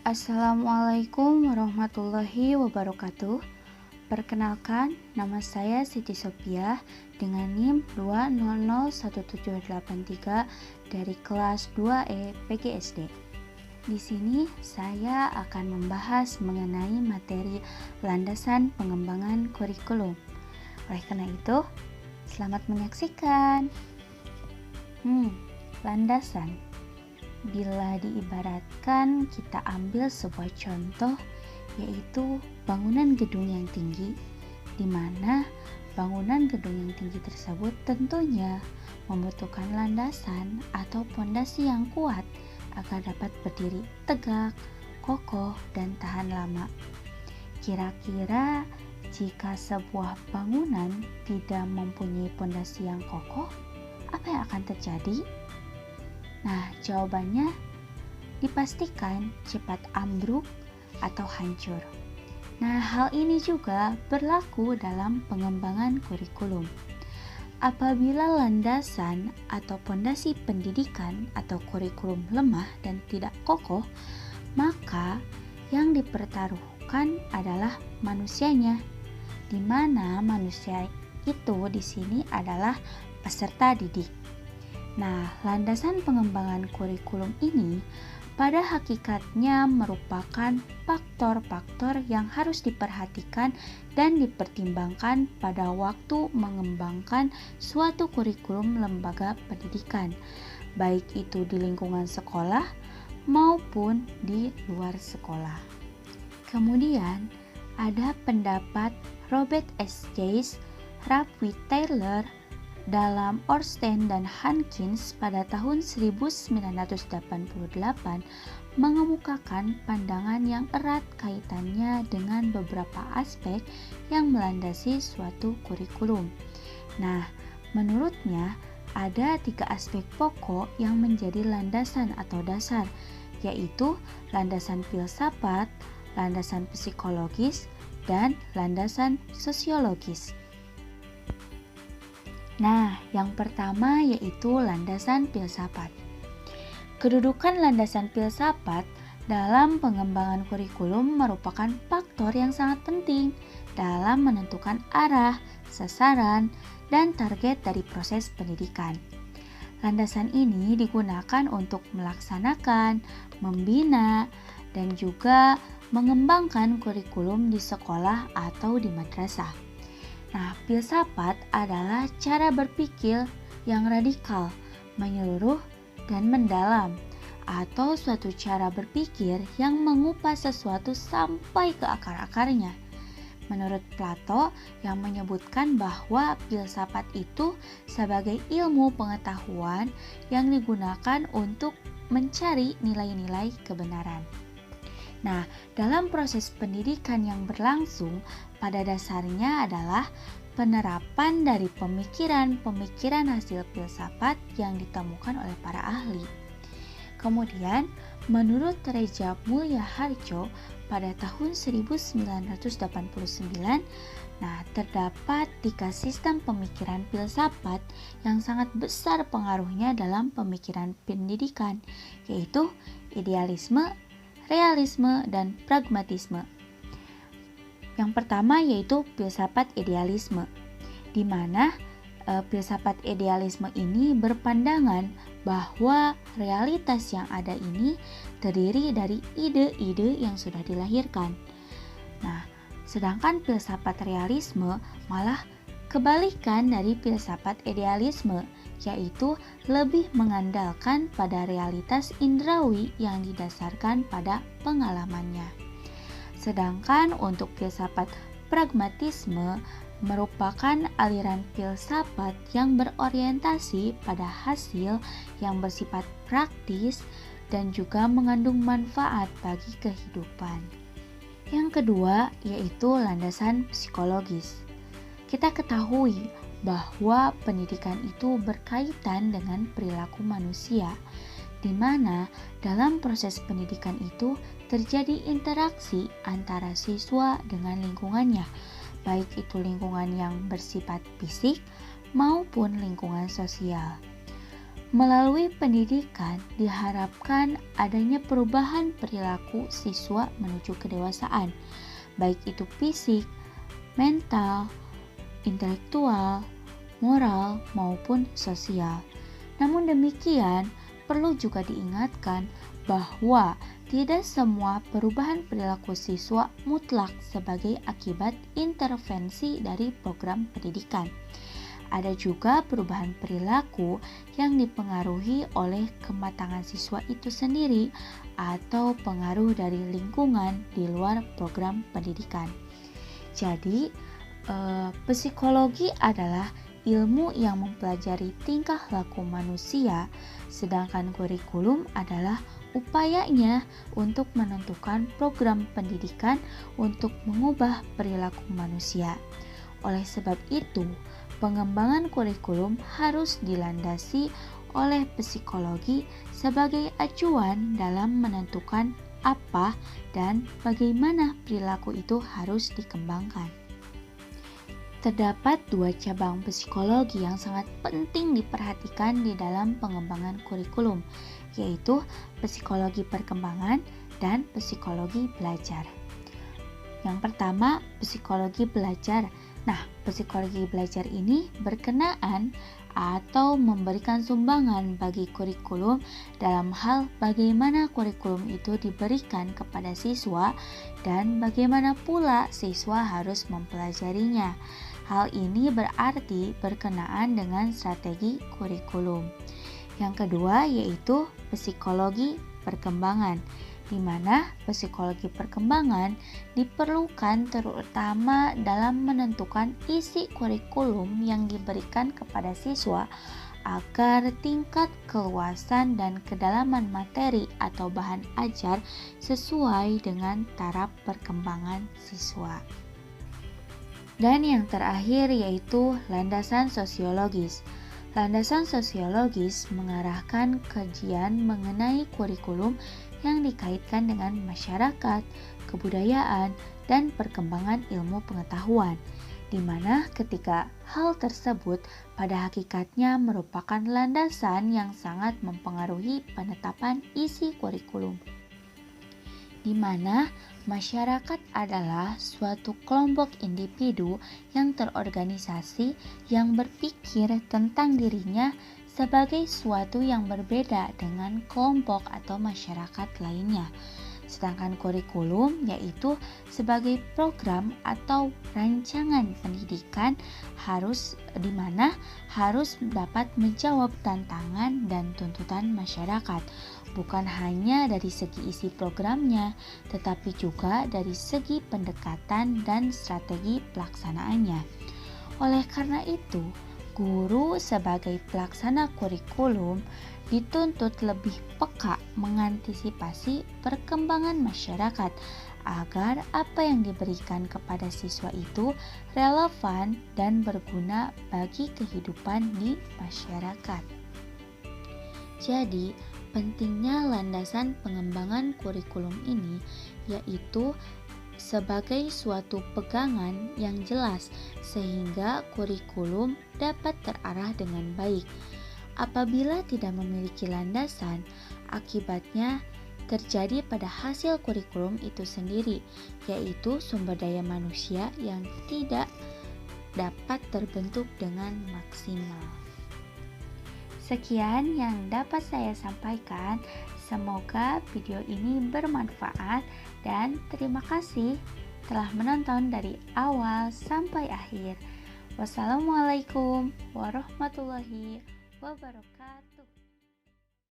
Assalamualaikum warahmatullahi wabarakatuh. Perkenalkan, nama saya Siti Sopiah dengan NIM 2001783 dari kelas 2E PGSD. Di sini saya akan membahas mengenai materi landasan pengembangan kurikulum. Oleh karena itu, selamat menyaksikan. Landasan. Bila diibaratkan, kita ambil sebuah contoh, yaitu bangunan gedung yang tinggi, di mana bangunan gedung yang tinggi tersebut tentunya membutuhkan landasan atau pondasi yang kuat agar dapat berdiri tegak, kokoh, dan tahan lama. Kira-kira jika sebuah bangunan tidak mempunyai pondasi yang kokoh, apa yang akan terjadi? Nah, jawabannya dipastikan cepat ambruk atau hancur. Nah, hal ini juga berlaku dalam pengembangan kurikulum. Apabila landasan atau pondasi pendidikan atau kurikulum lemah dan tidak kokoh, maka yang dipertaruhkan adalah manusianya, di mana manusia itu di sini adalah peserta didik. Nah, landasan pengembangan kurikulum ini pada hakikatnya merupakan faktor-faktor yang harus diperhatikan dan dipertimbangkan pada waktu mengembangkan suatu kurikulum lembaga pendidikan, baik itu di lingkungan sekolah maupun di luar sekolah. Kemudian, ada pendapat Robert S. Jayes, Ralph W. Taylor, dalam Ornstein dan Hankins pada tahun 1988 mengemukakan pandangan yang erat kaitannya dengan beberapa aspek yang melandasi suatu kurikulum. Nah, menurutnya ada 3 aspek pokok yang menjadi landasan atau dasar, yaitu landasan filsafat, landasan psikologis, dan landasan sosiologis. Nah, yang pertama yaitu landasan filsafat. Kedudukan landasan filsafat dalam pengembangan kurikulum merupakan faktor yang sangat penting dalam menentukan arah, sasaran, dan target dari proses pendidikan. Landasan ini digunakan untuk melaksanakan, membina, dan juga mengembangkan kurikulum di sekolah atau di madrasah. Nah, filsafat adalah cara berpikir yang radikal, menyeluruh, dan mendalam, atau suatu cara berpikir yang mengupas sesuatu sampai ke akar-akarnya. Menurut Plato yang menyebutkan bahwa filsafat itu sebagai ilmu pengetahuan yang digunakan untuk mencari nilai-nilai kebenaran. Nah, dalam proses pendidikan yang berlangsung, pada dasarnya adalah penerapan dari pemikiran-pemikiran hasil filsafat yang ditemukan oleh para ahli. Kemudian, menurut Reja Mulyaharjo pada tahun 1989, terdapat 3 sistem pemikiran filsafat yang sangat besar pengaruhnya dalam pemikiran pendidikan, yaitu idealisme, realisme, dan pragmatisme. Yang pertama yaitu filsafat idealisme, di mana filsafat idealisme ini berpandangan bahwa realitas yang ada ini terdiri dari ide-ide yang sudah dilahirkan. Nah, sedangkan filsafat realisme malah kebalikan dari filsafat idealisme, yaitu lebih mengandalkan pada realitas indrawi yang didasarkan pada pengalamannya. Sedangkan untuk filsafat pragmatisme merupakan aliran filsafat yang berorientasi pada hasil yang bersifat praktis dan juga mengandung manfaat bagi kehidupan. Yang kedua yaitu landasan psikologis. Kita ketahui bahwa pendidikan itu berkaitan dengan perilaku manusia, di mana dalam proses pendidikan itu terjadi interaksi antara siswa dengan lingkungannya, baik itu lingkungan yang bersifat fisik maupun lingkungan sosial. Melalui pendidikan diharapkan adanya perubahan perilaku siswa menuju kedewasaan, baik itu fisik, mental, intelektual, moral, maupun sosial. Namun demikian, perlu juga diingatkan bahwa tidak semua perubahan perilaku siswa mutlak sebagai akibat intervensi dari program pendidikan. Ada juga perubahan perilaku yang dipengaruhi oleh kematangan siswa itu sendiri atau pengaruh dari lingkungan di luar program pendidikan. Jadi, psikologi adalah ilmu yang mempelajari tingkah laku manusia, sedangkan kurikulum adalah upayanya untuk menentukan program pendidikan untuk mengubah perilaku manusia. Oleh sebab itu, pengembangan kurikulum harus dilandasi oleh psikologi sebagai acuan dalam menentukan apa dan bagaimana perilaku itu harus dikembangkan. Terdapat 2 cabang psikologi yang sangat penting diperhatikan di dalam pengembangan kurikulum, yaitu psikologi perkembangan dan psikologi belajar. Yang pertama, psikologi belajar. Nah, psikologi belajar ini berkenaan atau memberikan sumbangan bagi kurikulum dalam hal bagaimana kurikulum itu diberikan kepada siswa dan bagaimana pula siswa harus mempelajarinya. Hal ini berarti berkenaan dengan strategi kurikulum. Yang kedua yaitu psikologi perkembangan, di mana psikologi perkembangan diperlukan terutama dalam menentukan isi kurikulum yang diberikan kepada siswa agar tingkat keluasan dan kedalaman materi atau bahan ajar sesuai dengan taraf perkembangan siswa. Dan yang terakhir yaitu landasan sosiologis. Landasan sosiologis mengarahkan kajian mengenai kurikulum yang dikaitkan dengan masyarakat, kebudayaan, dan perkembangan ilmu pengetahuan, di mana ketiga hal tersebut pada hakikatnya merupakan landasan yang sangat mempengaruhi penetapan isi kurikulum, di mana masyarakat adalah suatu kelompok individu yang terorganisasi yang berpikir tentang dirinya sebagai suatu yang berbeda dengan kelompok atau masyarakat lainnya. Sedangkan kurikulum yaitu sebagai program atau rancangan pendidikan di mana harus dapat menjawab tantangan dan tuntutan masyarakat, bukan hanya dari segi isi programnya, tetapi juga dari segi pendekatan dan strategi pelaksanaannya. Oleh karena itu, guru sebagai pelaksana kurikulum dituntut lebih peka mengantisipasi perkembangan masyarakat agar apa yang diberikan kepada siswa itu relevan dan berguna bagi kehidupan di masyarakat. Jadi, pentingnya landasan pengembangan kurikulum ini yaitu sebagai suatu pegangan yang jelas sehingga kurikulum dapat terarah dengan baik. Apabila tidak memiliki landasan, akibatnya terjadi pada hasil kurikulum itu sendiri, yaitu sumber daya manusia yang tidak dapat terbentuk dengan maksimal. Sekian yang dapat saya sampaikan. Semoga video ini bermanfaat dan terima kasih telah menonton dari awal sampai akhir. Wassalamualaikum warahmatullahi wabarakatuh.